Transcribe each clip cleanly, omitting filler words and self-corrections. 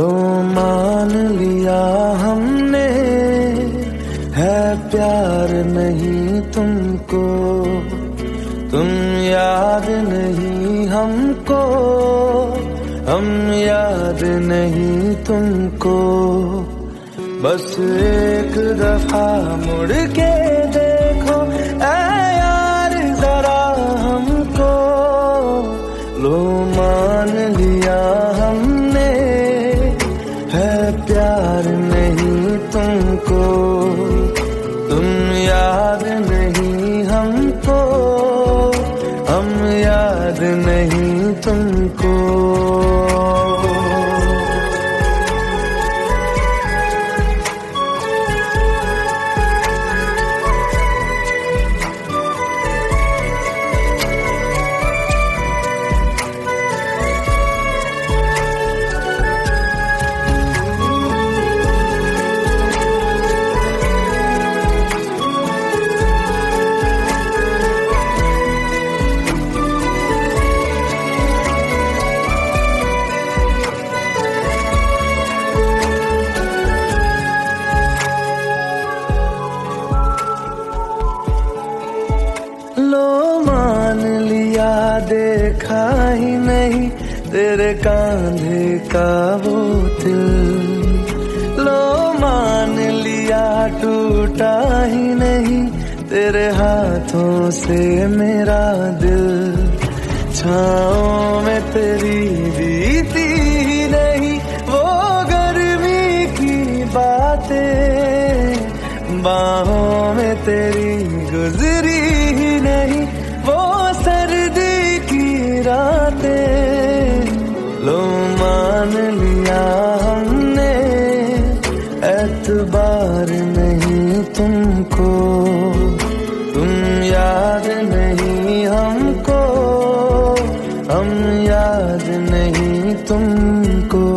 लो मान लिया हमने, है प्यार नहीं तुमको, तुम याद नहीं हमको, हम याद नहीं तुमको। बस एक दफा मुड़ के देखो ऐ यार जरा हमको, लो मान लिया हमने, है प्यार नहीं तुमको, तुम याद नहीं हमको, हम याद नहीं तुमको। लो मान लिया देखा ही नहीं तेरे कांधे का वो दिल, लो मान लिया टूटा ही नहीं तेरे हाथों से मेरा दिल। छाँव में तेरी बीती ही नहीं वो गर्मी की बातें, बाहों में तेरी गुजरी ही नहीं वो सर्दी की रातें। लो मान लिया हमने, एतबार नहीं तुमको, तुम याद नहीं हमको, हम याद नहीं तुमको।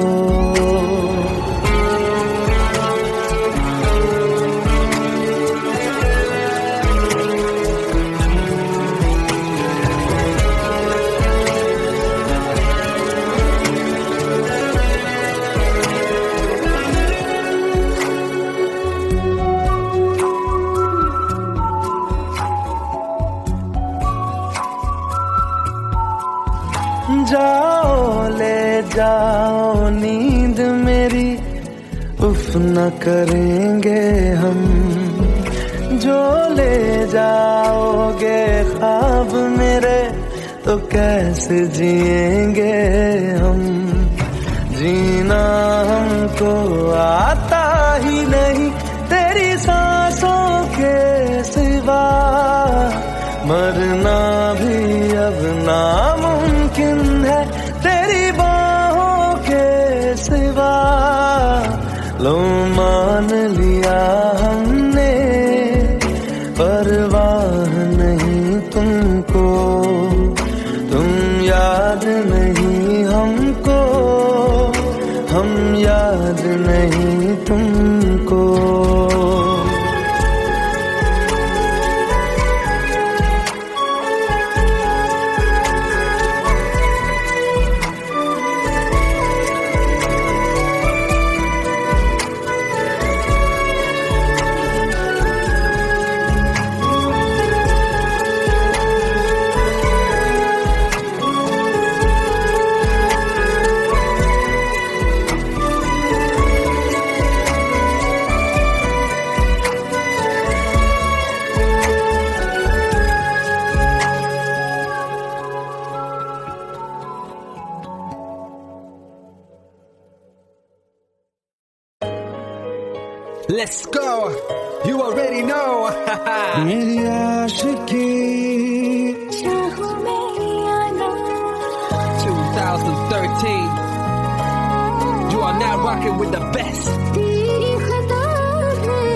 जाओ ले जाओ नींद मेरी, उफ न करेंगे हम, जो ले जाओगे ख्वाब मेरे तो कैसे जिएंगे हम। जीना हमको आता ही नहीं तेरी सांसों के सिवा, मरना भी अब नामुमकिन है तेरी बाहों के सिवा। लो मान लिया हमने, परवाह नहीं तुमको, तुम याद नहीं हमको, हम याद नहीं तुमको। Let's go, you already know. मेरी आशिकी 2013, you are now rocking with the best. मेरी बाहों में तेरा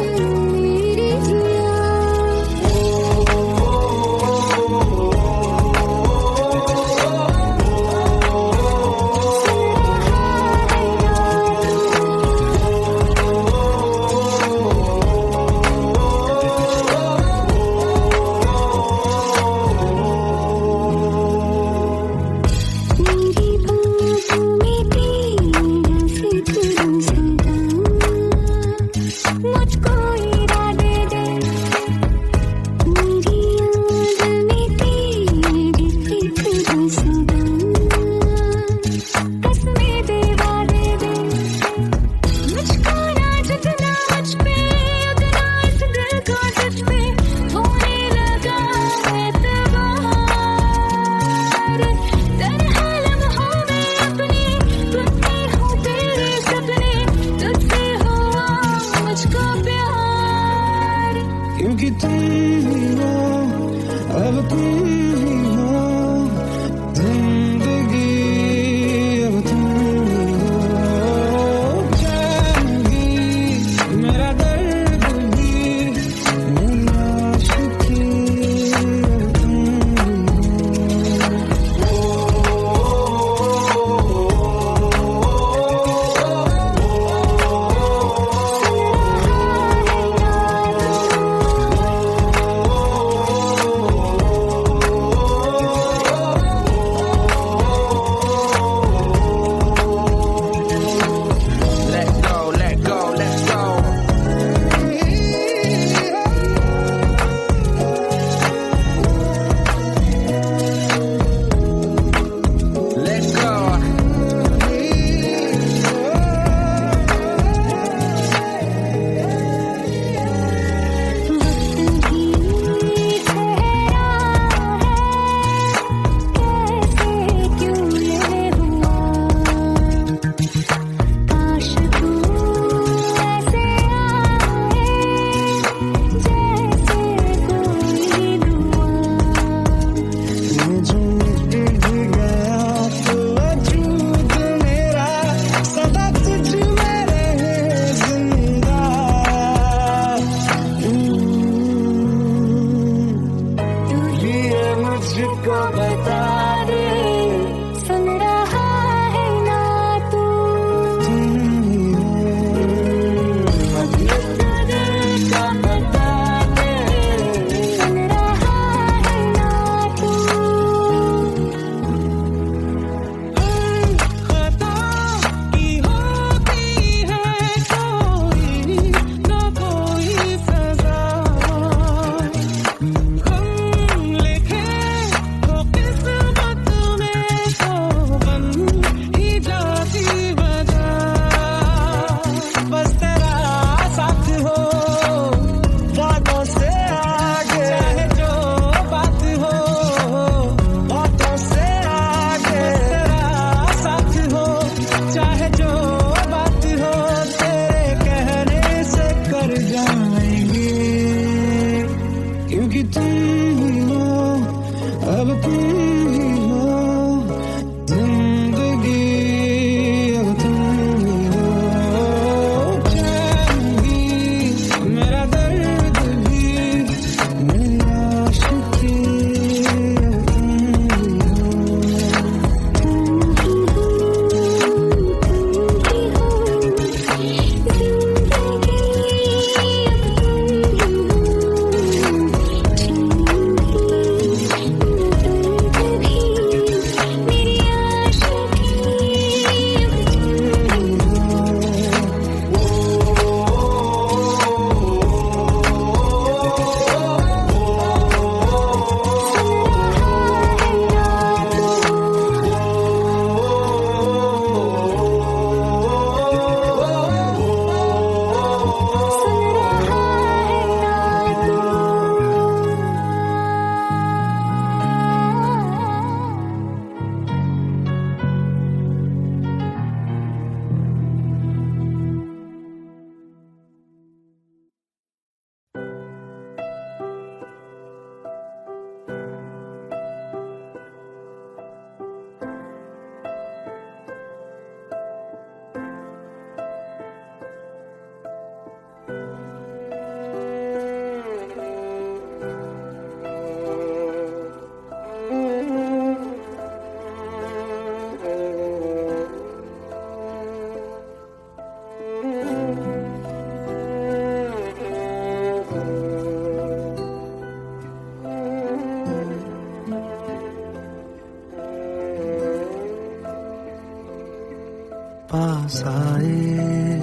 पास आए,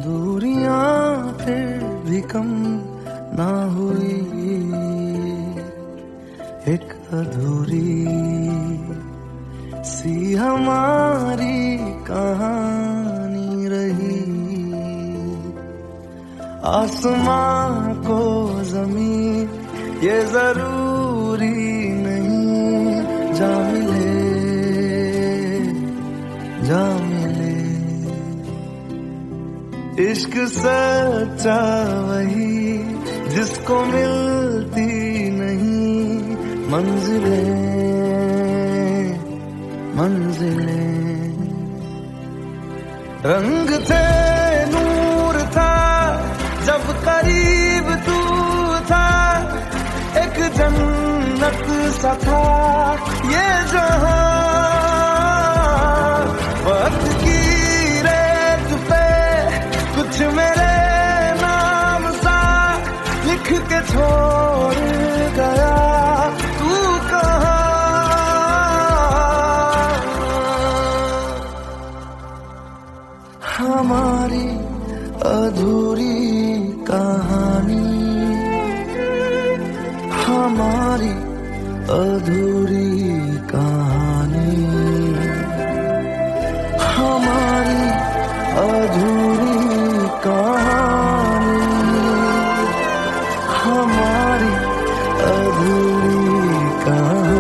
दूरियां फिर भी कम ना हुई, एक अधूरी सी हमारी कहानी रही। आसमां को ज़मीन ये जरूरी नहीं, जा मिले जा मिले। इश्क सच्चा वही जिसको मिलती नहीं मंजिलें मंजिलें, रंग थे नूर था जब करीब तू था, एक जन्नत सा था ये जहां। वक्त की रेत पे कुछ मेरे नाम सा लिख के छोड़ गया तू कहाँ। हमारी अधूरी कहानी, हमारी अधूरी कहानी, हमारी अधूरी कहानी, हमारी अधूरी कहानी।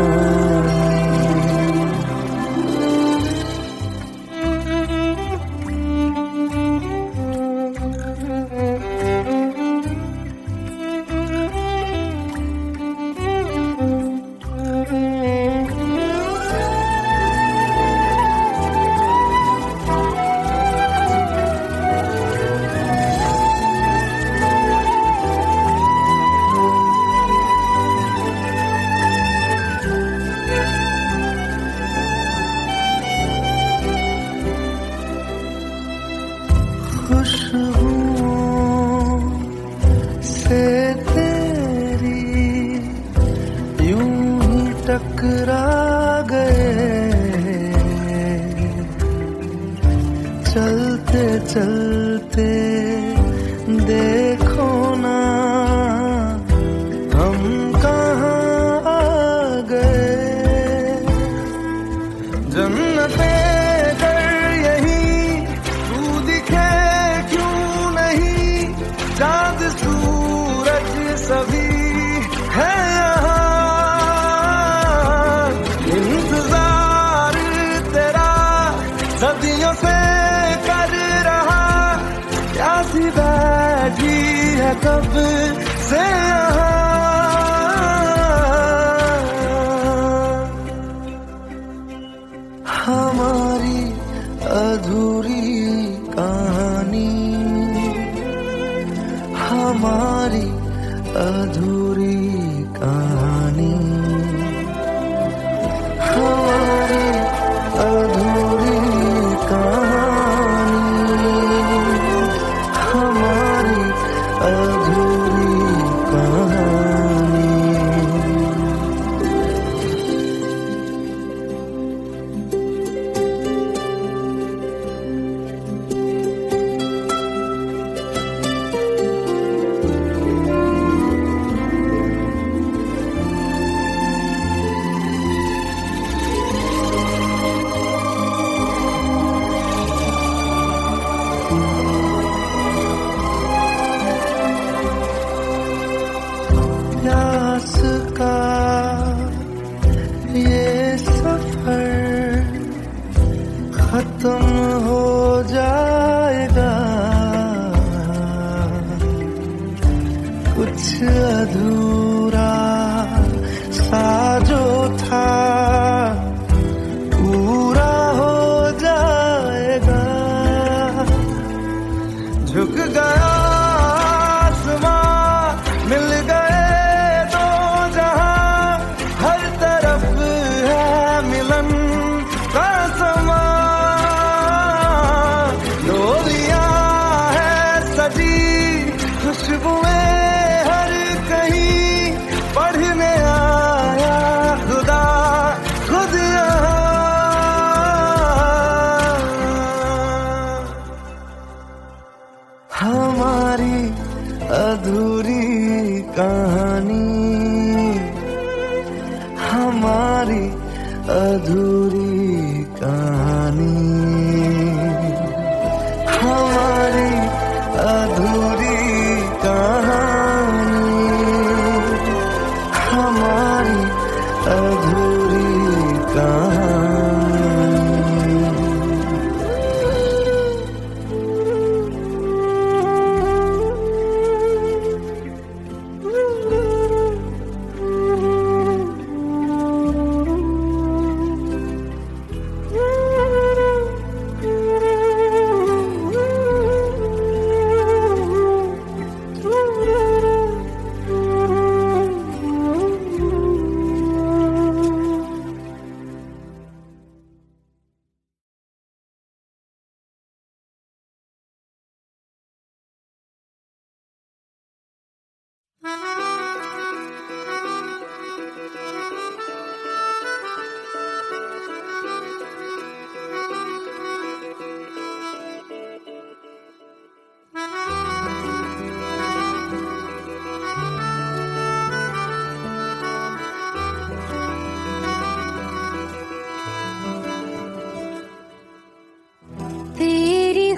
खुशबुओं से तेरी यूं ही टकरा गए, चलते चलते देखो ना हम कहाँ आ गए। जन्नते चाँद सूरज सभी है यहाँ, इंतजार तेरा सदियों से कर रहा, प्यासी बैठी है कब से यहाँ। हमारी अधूरी कहानी, हमारी अधूरी कहानी, हमारी अधूरी कहानी, हमारी अधूरी कहानी। प्यास का ये सफर खत्म हो जाएगा, कुछ अधूरा सा जो था पूरा हो जाएगा। झुक गया आसमां, मिल गए दो जहां, हर तरफ है मिलन का समा। डोलियां है सजी खुशबुएं हर कहीं, पढ़ने आया खुदा खुद यहाँ। हमारी अधूरी कहानी, हमारी अधूरी कहानी, हमारी अधूरी कहानी, हमारी अधूरी कहानी।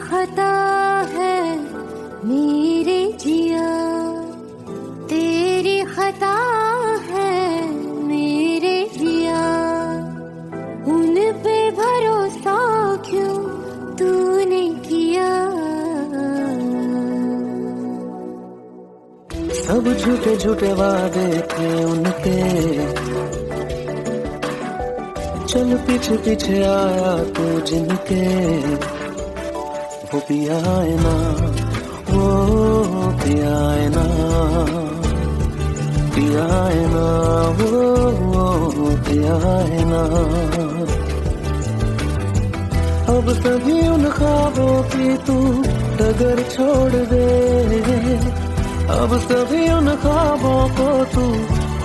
खता है मेरे जिया, तेरी खता है मेरे जिया, उन पे भरोसा क्यों तूने किया। सब झूठे झूठे वादे थे उनके, चल पीछे पीछे आया तू जिनके, वो पिया है ना, वो पिया है ना, पिया है ना, वो पिया है ना। अब सभी उन ख्वाबों की तू डगर छोड़ दे, अब सभी उन ख्वाबों को तू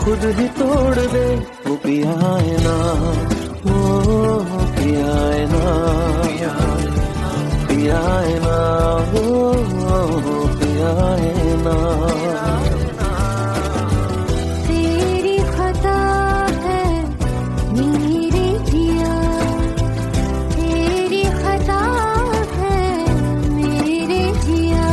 खुद ही तोड़ दे। वो पिया है ना, वो पिया है ना, पिया है ना, वो पिया है ना। तेरी खता है मेरे जिया, तेरी खता है मेरे जिया।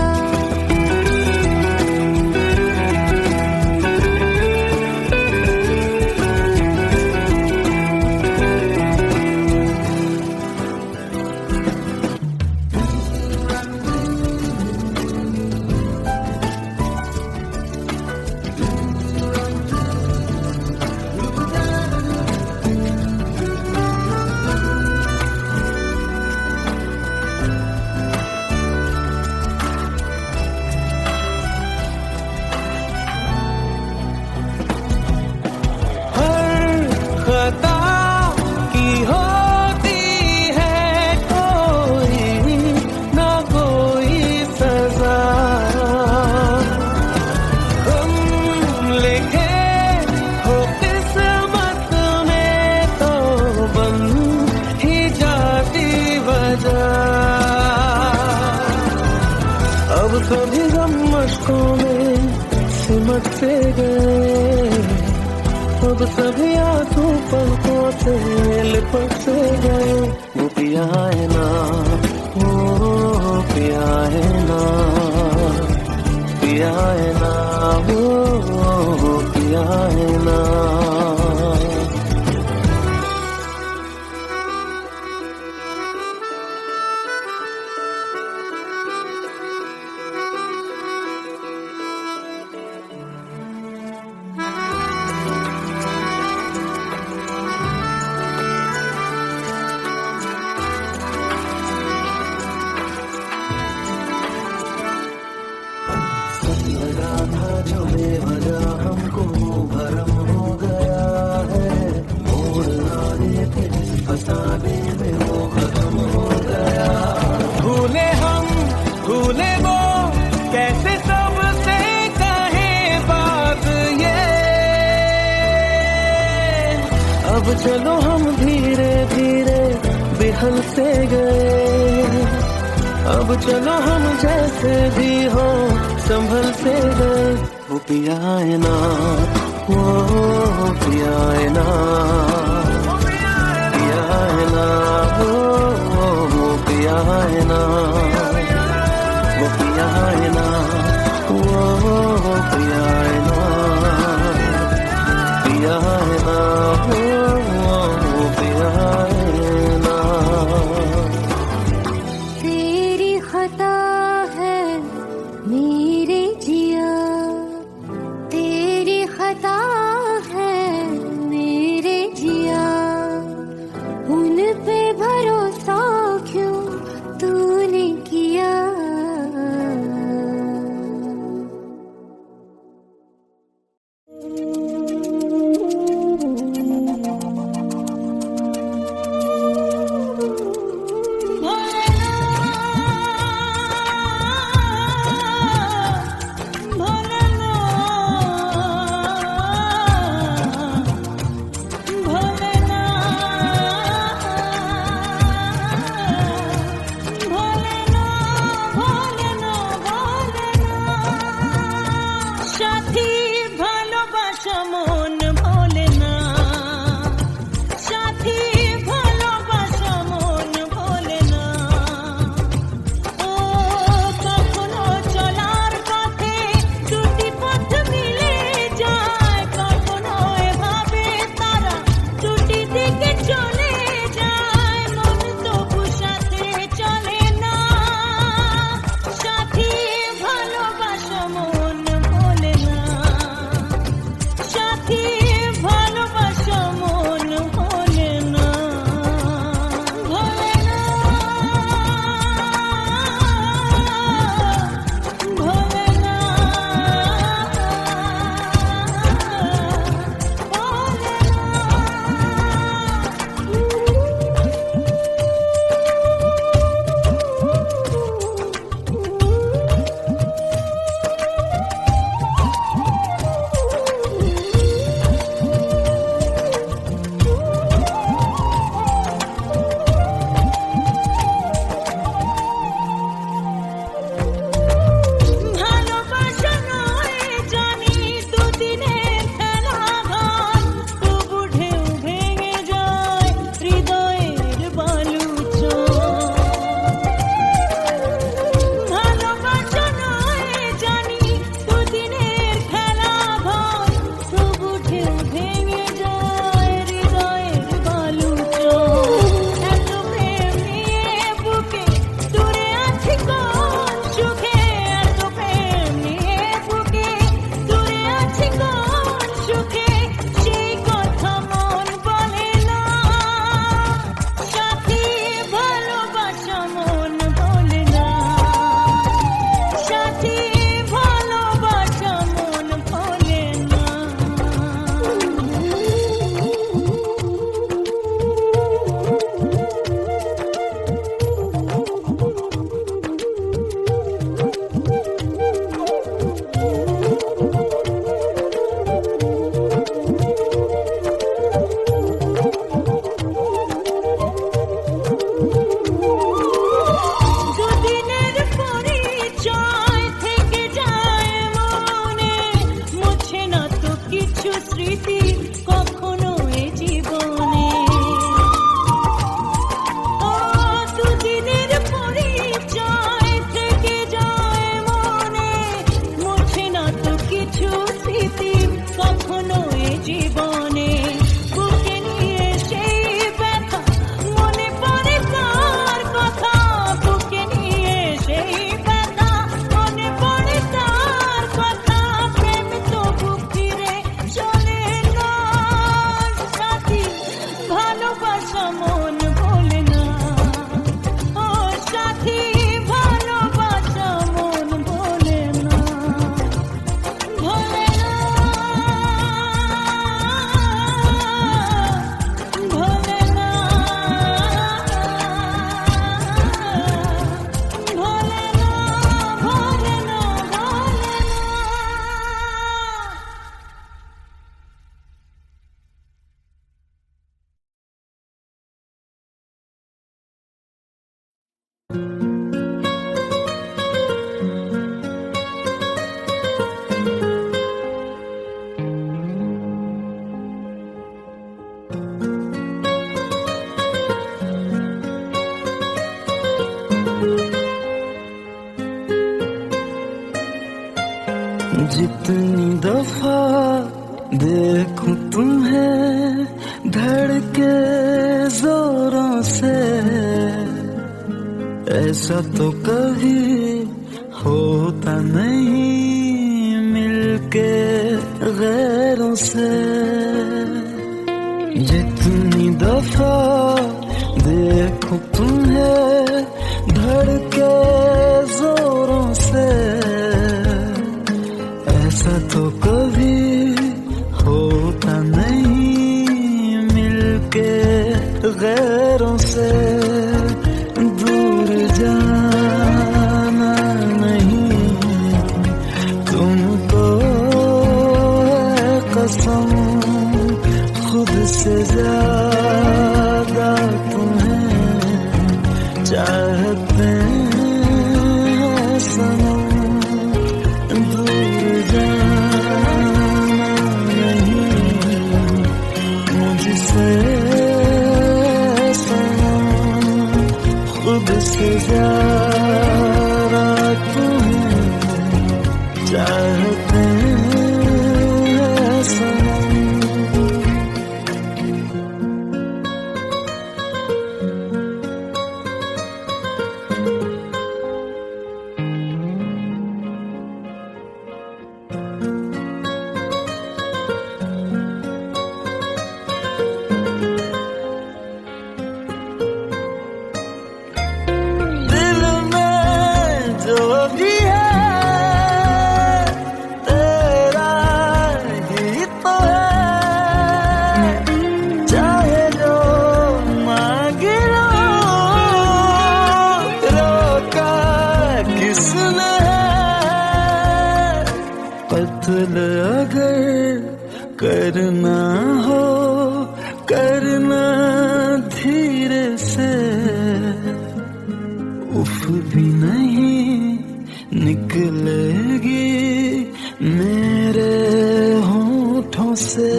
खता की होती है कोई ना कोई सजा, हम लिखे हो किस्मत में तो बन ही जाती वजह। अब सभी गम मशकों में सिमट से गए, अब सभी आंसू पलकों से लिपट से गए। वो पिया है ना, वो पिया है ना, पिया है ना, वो पिया है ना। लगा था जो बेवजह हमको भरम हो गया है, मोड़ आने थे फसाने में वो खत्म हो गया। भूले हम भूले वो कैसे सबसे कहे बात ये, अब चलो हम धीरे धीरे बिहल से गए, अब चलो हम जैसे भी हो संभल से गए। वो पिया है ना, वो पिया है ना, पिया है ना, वो पिया है ना, वो पिया है ना, वो पिया है ना, पिया है ना, वो पिया है ना। तेरी खता है मेरे जिया, तेरी खता है मेरे जिया, उन पे भरोसा क्यों तूने जितनी दफा देखूं तुम्हें धड़के जोरों से, ऐसा तो कभी होता नहीं मिलके गैरों से। जितनी दफा देखूं तुम्हें धड़के जोरों से, ऐसा तो कभी होता नहीं मिलके गैरों से। दूर जाना नहीं तुमको है कसम, खुद से ज्यादा तुम्हें चाहते हैं सनम। दूर जाना नहीं मुझसे सनम, खुद से ज्यादा तुम्हें चाहते हैं सनम। कत्ल अगर करना हो करना धीरे से, उफ भी नहीं निकलेगी मेरे होठों से।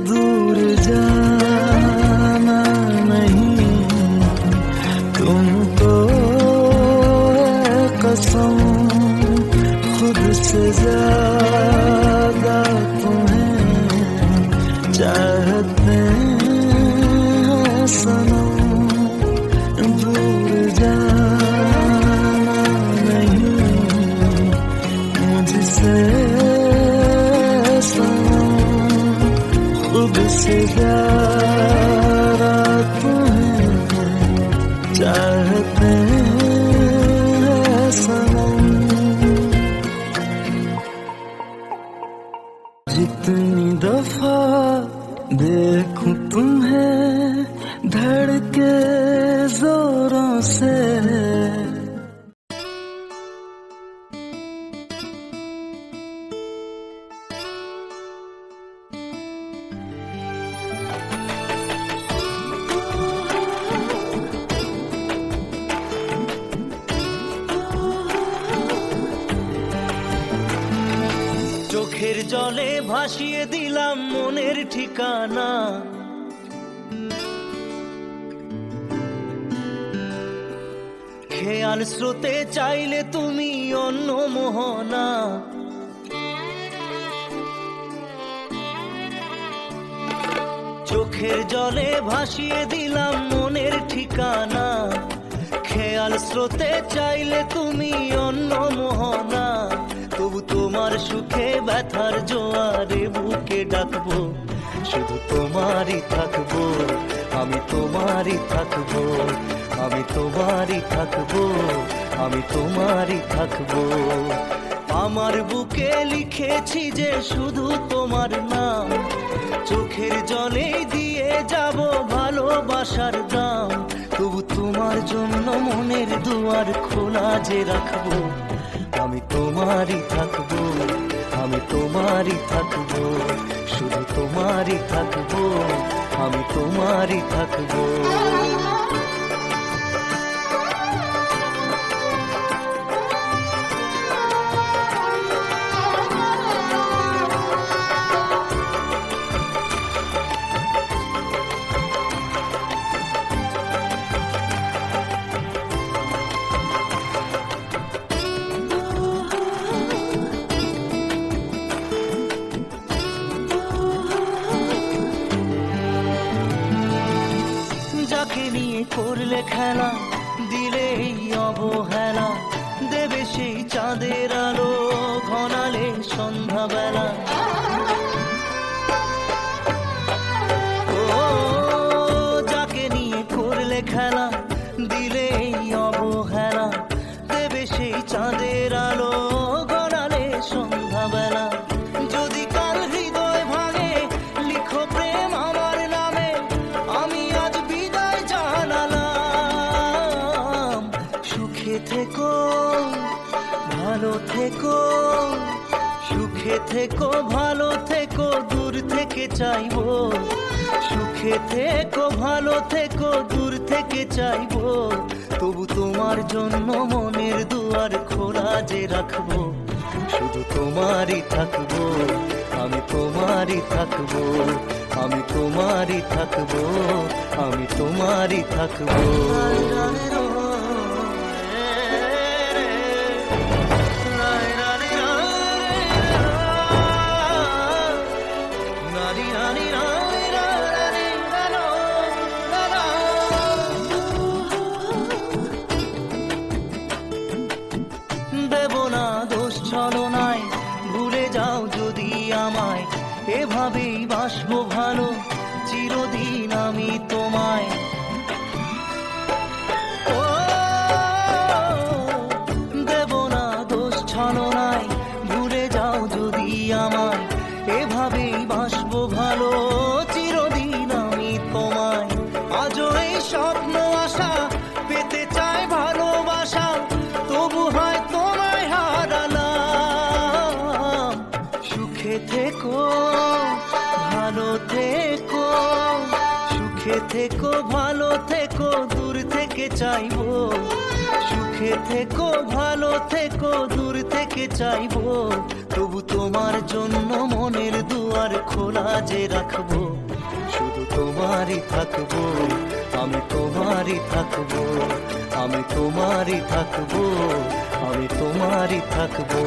दूर जाना नहीं तुमको है कसम, खुद से ज्यादा तुम्हें चाहते हैं सनम। दूर जाना नहीं मुझसे सनम, खुद से ज्यादा तुम्हें चाहते हैं सनम। जितनी दफा देखूं तुम्हें धड़के जोरों से, চোখের জলে ভাসিয়ে দিলাম মনের ঠিকানা, খেয়াল স্রোতে চাইলে তুমি অন্য মোহনা। চোখের জলে ভাসিয়ে দিলাম মনের ঠিকানা, খেয়াল স্রোতে চাইলে তুমি অন্য মোহনা। তবু তোমার সুখে ব্যথার জোয়ারে বুকে ডাকবো, শুধু তোমারই থাকবো, আমি তোমারই থাকবো, আমি তোমারই থাকবো, আমি তোমারই থাকবো। আমার বুকে লিখেছি যে শুধু তোমার নাম, চোখের জলে দিয়ে যাব ভালোবাসার দাম। তবু তোমার জন্য মনের দুয়ার খোলা যে রাখবো, আমি তোমারই থাকবো, আমি তোমারই থাকবো, শুধু তোমারই থাকবো, আমি তোমারই থাকবো। সেই চাঁদের আলো গড়ালে সন্ধ্যাবেলা। যদি কাল হৃদয় ভাঙে লিখো প্রেম আমার নামে, আমি আজ বিদায় জানালাম। সুখে থেকো ভালো থেকো, সুখে থেকো ভালো থেকো, দূর থেকে চাইবো। সুখে থেকো ভালো থেকো, দূর থেকে চাইবো। তবু তোমার জন্য মনের দুয়ার খোলা যে রাখবো। শুধু তোমারই থাকবো, আমি তোমারই থাকবো, আমি তোমারই থাকবো, আমি তোমারই থাকবো। দেব না দোষ ছলনায়, ভুলে যাও যদি আমায়। এভাবেই বাসবো ভালো চিরদিন আমি তোমায়। ও দেব না দোষ ছলনায়, ভুলে যাও যদি আমায়। এভাবেই বাসবো ভালো চিরদিন আমি তোমায়। আজও এই স্বপ্ন আশা পেতে চাই ভালোবাসা, তবু হয় তোমায় হারালাম। সুখে থেকো ভালো থেকো, সুখে থেকো ভালো থেকো, দূর থেকে চাইবো। সুখে থেকো ভালো থেকো, দূর থেকে চাইবো। তবু তোমার জন্য মনের দুয়ার খোলা যে রাখবো। শুধু তোমারই থাকবো, আমি তোমারই থাকবো, আমি তোমারই থাকবো, আমি তোমারই থাকবো।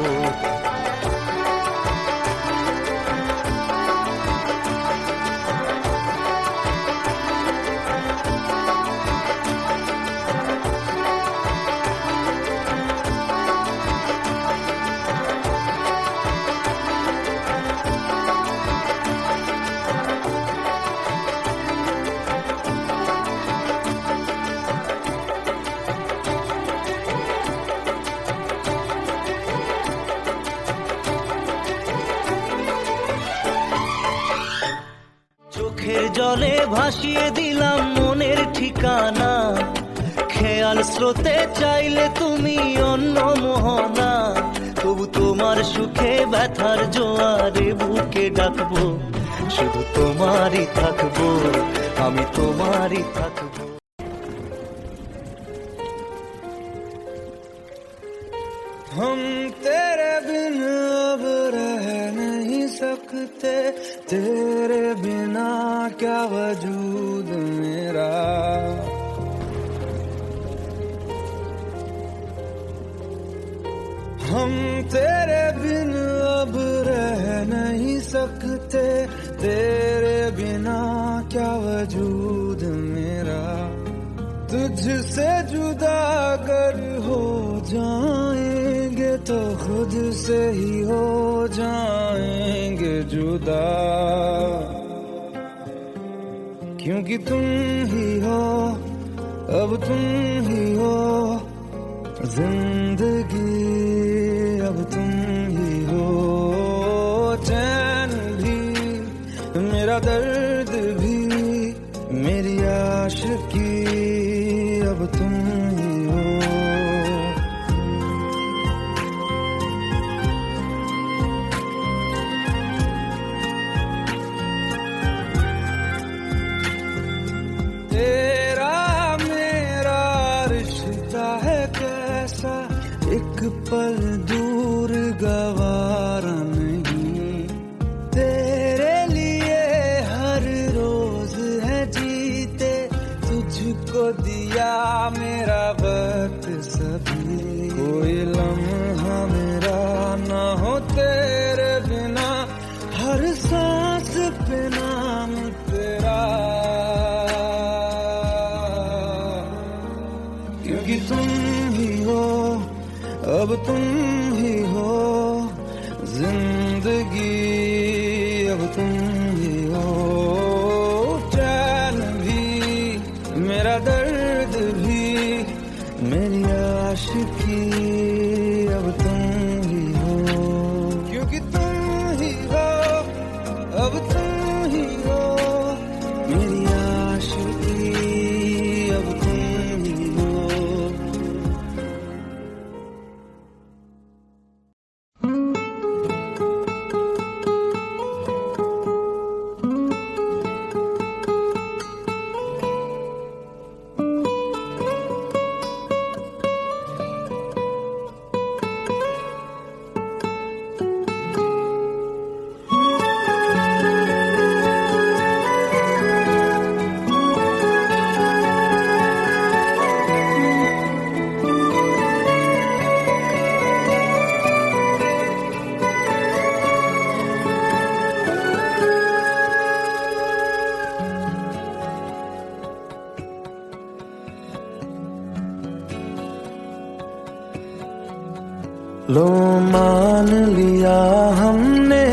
চোখের জলে ভাসিয়ে দিলাম মনের ঠিকানা। খেয়াল স্রোতে চাইলে তুমি অন্য মোহনা। তবু তোমার সুখে ব্যথার জোয়ারে বুকে ডাকবো। শুধু তোমারই থাকবো, আমি তোমারই থাকবো। हम तेरे बिन अब रह नहीं सकते, तेरे बिना क्या वजूद मेरा। हम तेरे बिन अब रह नहीं सकते, तेरे बिना क्या वजूद मेरा। तुझसे जुदा अगर हो जाएंगे तो खुद से ही हो जाएंगे जुदा। क्योंकि तुम ही हो, अब तुम ही हो जिंदगी, अब तुम ही हो। चैन भी मेरा दर्द भी मेरी आशिकी, अब तुम ही हो। तेरा मेरा रिश्ता है कैसा, एक पल दूर गवारा नहीं। तेरे लिए हर रोज है जीते, तुझको दिया मेरा वक्त सभी। कोई लम्हा मेरा ना हो तेरे बिना, हर सांस पे नाम तेरा। क्योंकि तुम ही हो, अब तुम ही हो जिंदगी, अब तुम ही हो। चैन भी मेरा दर्द भी मेरी आशिकी, तुम ही हो, क्योंकि तुम ही हो, अब तुम ही हो मेरी आशिकी, अब तुम ही हो। लो मान लिया हमने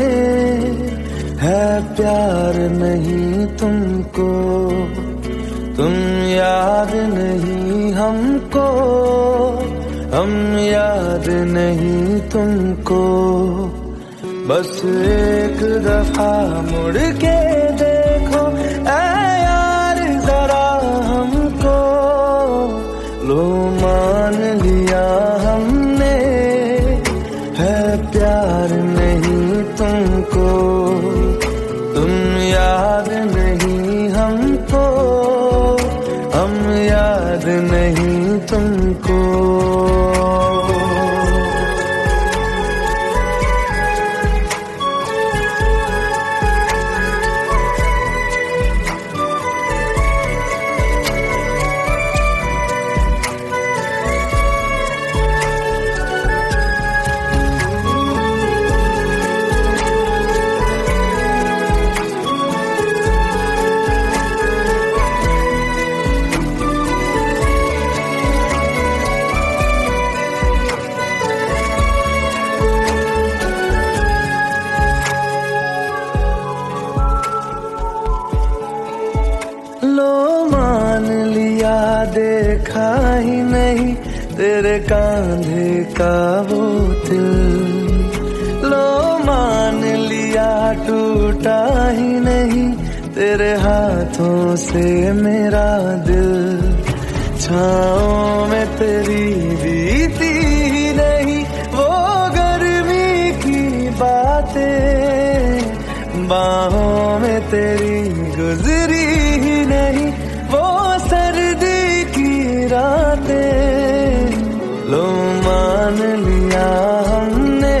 है प्यार नहीं तुमको, तुम याद नहीं हमको, हम याद नहीं तुमको। बस एक दफा मुड़ के देखो ऐ यार जरा हमको, लो मान लिया हमने है प्यार नहीं तुमको, तुम याद नहीं हमको, हम याद नहीं तुमको। देखा ही नहीं तेरे कांधे का वो दिल, लो मान लिया टूटा ही नहीं तेरे हाथों से मेरा दिल। छाँव में तेरी बीती ही नहीं वो गर्मी की बातें, बाहों में तेरी गुजरी ही नहीं वो सर्दी की रातें। लो मान लिया हमने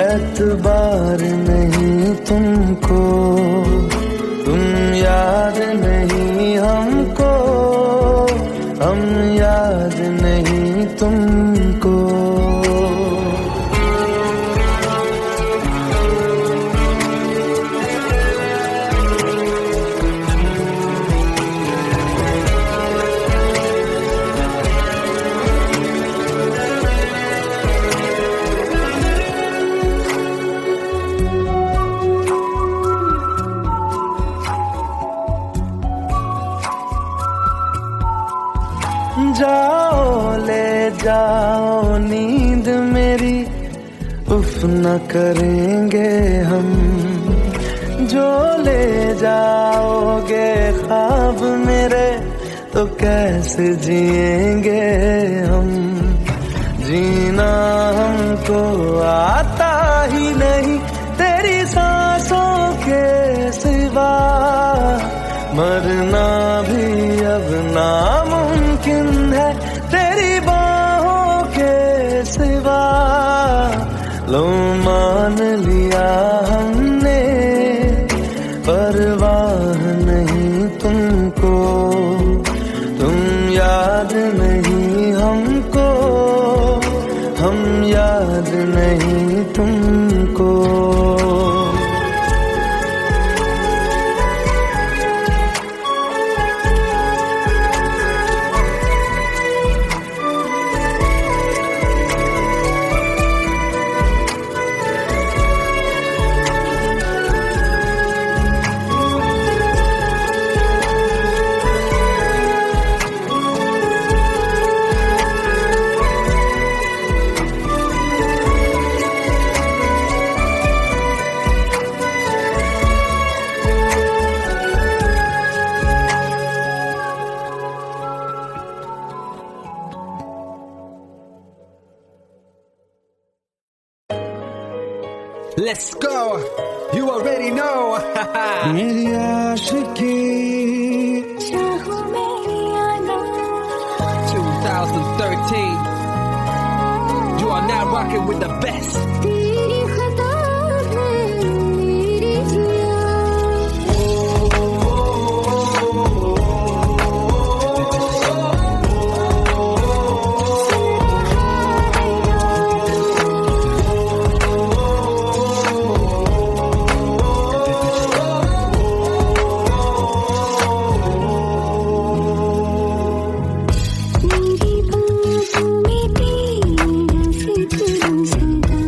एतबार नहीं तुमको, तुम याद नहीं हमको, हम याद नहीं तुमको। जाओ ले जाओ नींद मेरी, उफ न करेंगे हम, जो ले जाओगे ख्वाब मेरे तो कैसे जिएंगे हम। जीना हमको आता ही नहीं तेरी सांसों के सिवा, मरना भी अब नामुमकिन है तेरी बाहों के सिवा। लो मान लिया हमने परवाह नहीं तुमको, तुम याद नहीं हमको, हम याद नहीं तुमको। Let's go. You already know. मेरी आशिकी चाहो मेरी आना 2013. You are now rocking with the best. तेरी खता है मेरी जिया मेरी बाहों में तेरा फिक्र सदा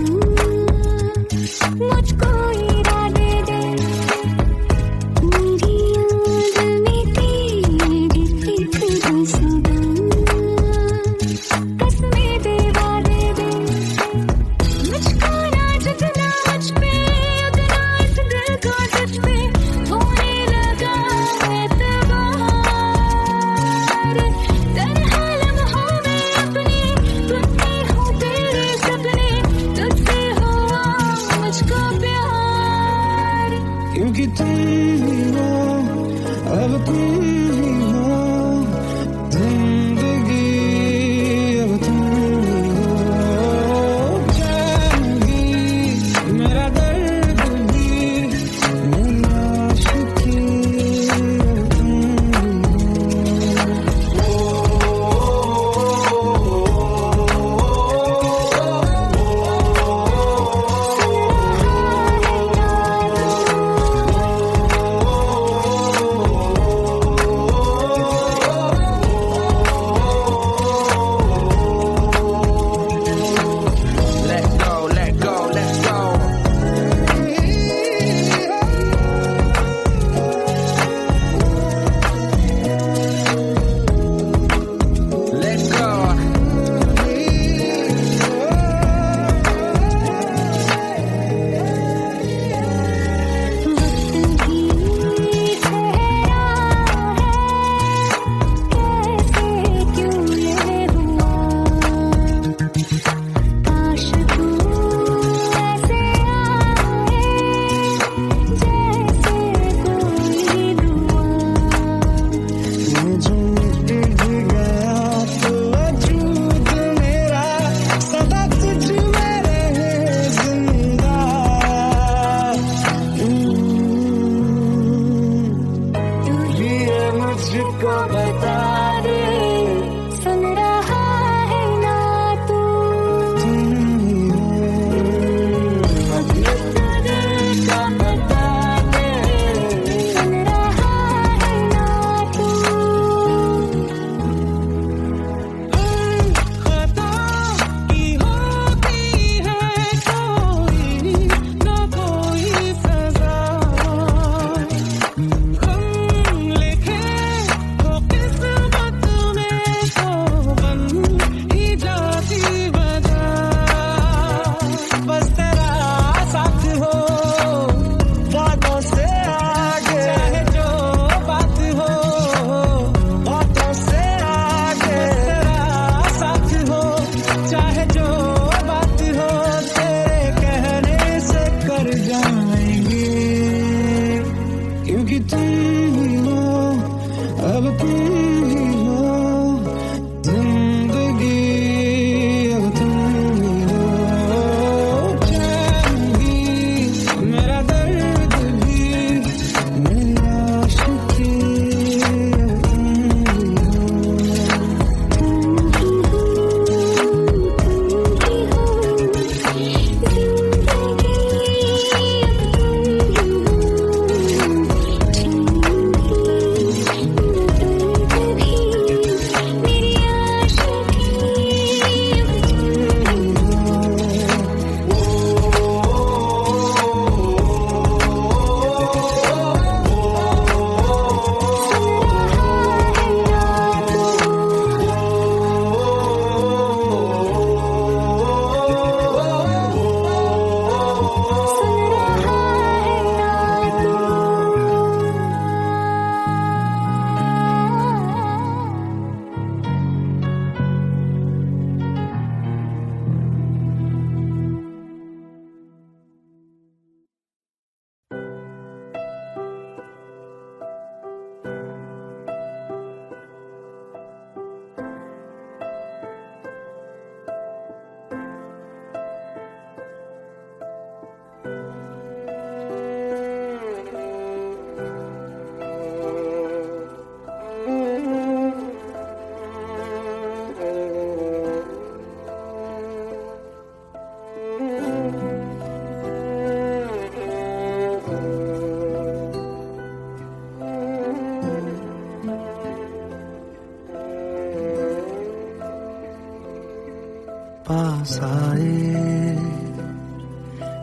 पास आए,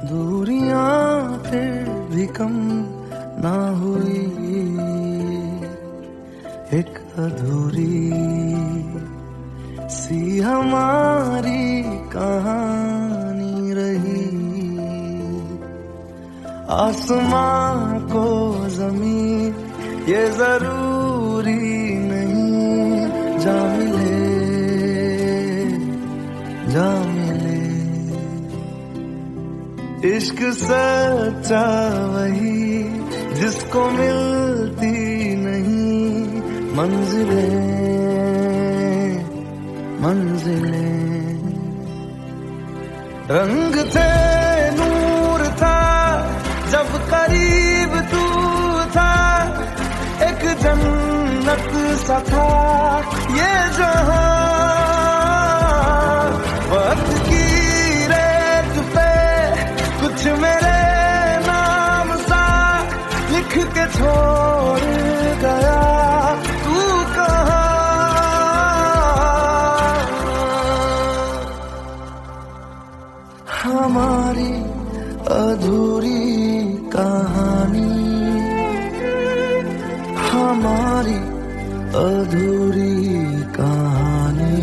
दूरियां फिर भी कम ना हुई, एक अधूरी सी हमारी कहानी रही। आसमां को जमीन ये जरूरी नहीं, जा मिले जा मिले। इश्क सच्चा वही जिसको मिलती नहीं मंजिलें मंजिलें। रंग थे नूर था जब करीब तू था, एक जन्नत सा था ये जहां। वक्त की रेत पे कुछ मेरे नाम सा लिख के छोड़ गया, तू कहाँ? हमारी अधूरी कहानी, हमारी अधूरी कहानी,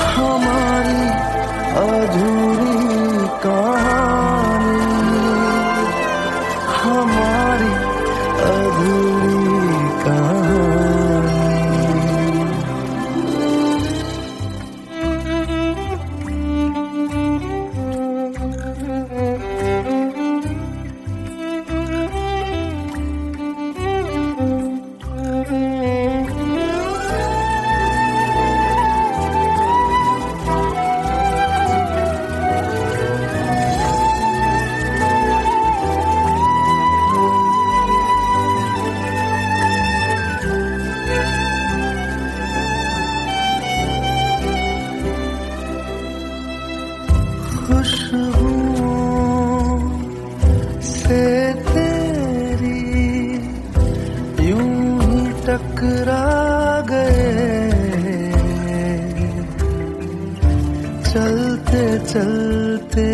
हमारी अधूरी कहानी, हमारी अधूरी कहानी। खुशबुओं से तेरी यूं ही टकरा गए, चलते चलते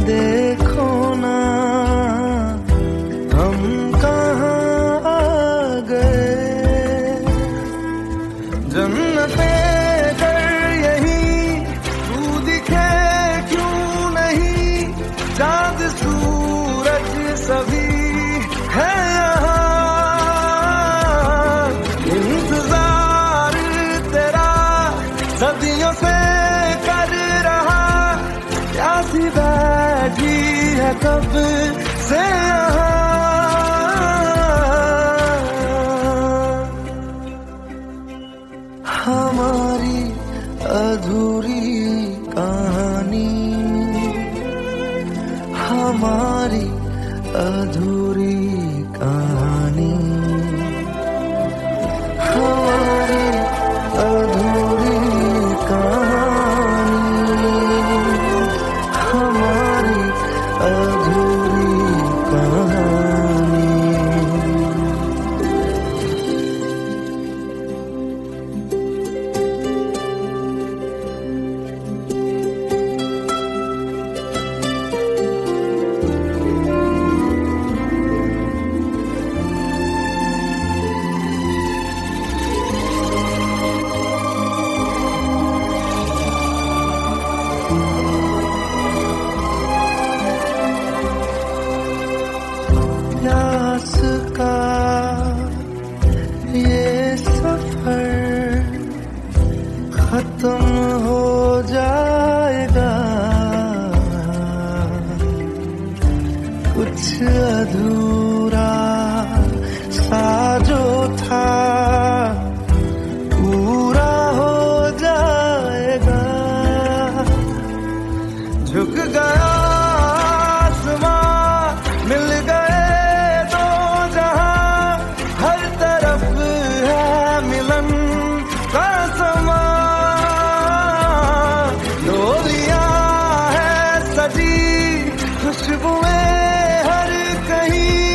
देखो ना हम कहाँ आ गए। जन्नते चाँद सूरज सभी है यहाँ, इंतजार तेरा सदियों से कर रहा, प्यासी बैठी है कब से यहाँ। हमारी अधूरी कहानी, हमारी अधूरी कहानी, हमारी अधूरी कहानी, हमारी अधूरी कहानी। प्यास का ये सफर खत्म हो जाएगा, कुछ अधूरा सा जो था पूरा हो जाएगा। झुक गया मिल गए दो जहां, हर तरफ है मिलन का समा। डोलियां है सजी खुशबुएं हर कहीं,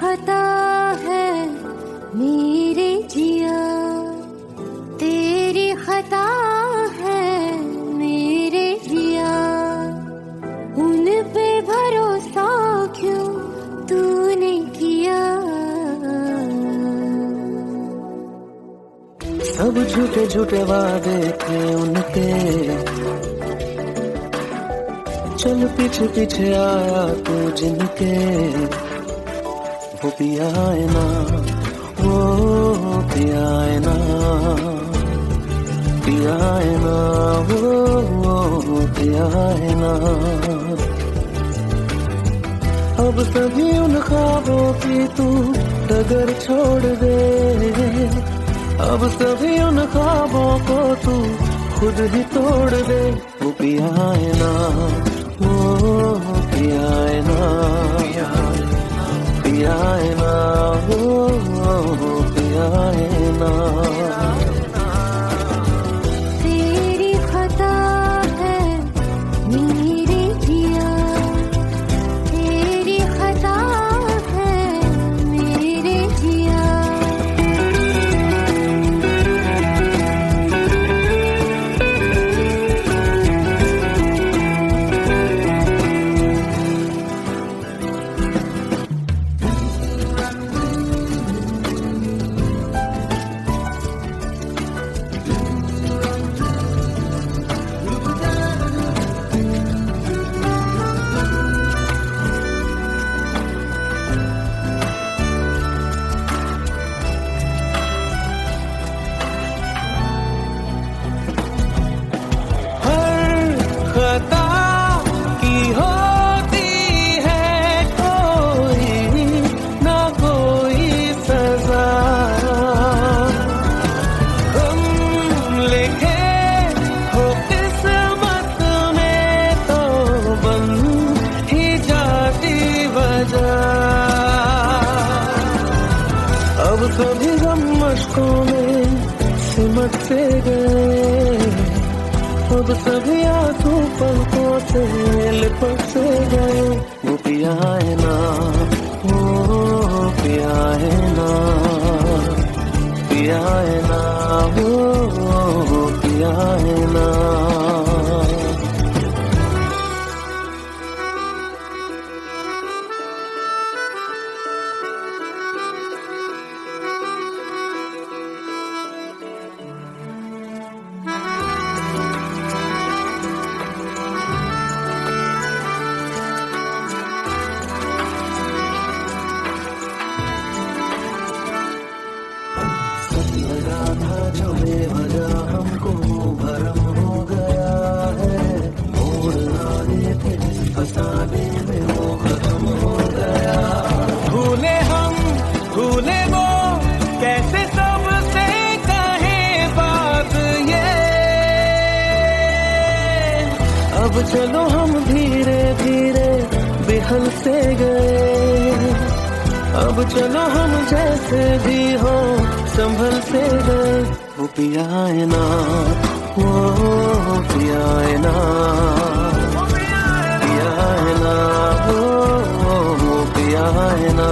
खता है मेरे जिया, तेरी खता है मेरे जिया, उन पे भरोसा क्यों तूने किया। सब झूठे झूठे वादे थे उनके, चल पीछे पीछे आया तू जिनके, वो पिया है ना, वो पिया है ना, पिया है ना, वो पिया है ना। अब सभी उन ख्वाबों की तू डगर छोड़ दे, अब सभी उन ख्वाबों को तू खुद ही तोड़ दे। वो पिया है ना, वो पिया है ना, पिया है ना, वो पिया है ना। तेरी खता है मेरे जिया, तेरी खता है मेरे जिया। खता की होती है कोई ना कोई सजा, हम लिखे हो किस्मत में तो बन ही जाती वजह। अब सभी गम मशकों में सिमट से गए, अब सभी आंसू पलकों से लिपट से गए। वो पिया है ना, वो पिया है ना, पिया है ना, वो पिया है ना। लगा था जो बेवजह हमको भरम हो गया है, मोड़ आने थे जिस फसाने में वो खत्म हो गया। भूले हम भूले वो कैसे सबसे कहे बात ये, अब चलो हम धीरे धीरे बेहल से गए, अब चलो हम जैसे भी हो संभल से गए। वो पिया है ना, वो पिया है ना, पिया है ना, वो पिया है ना।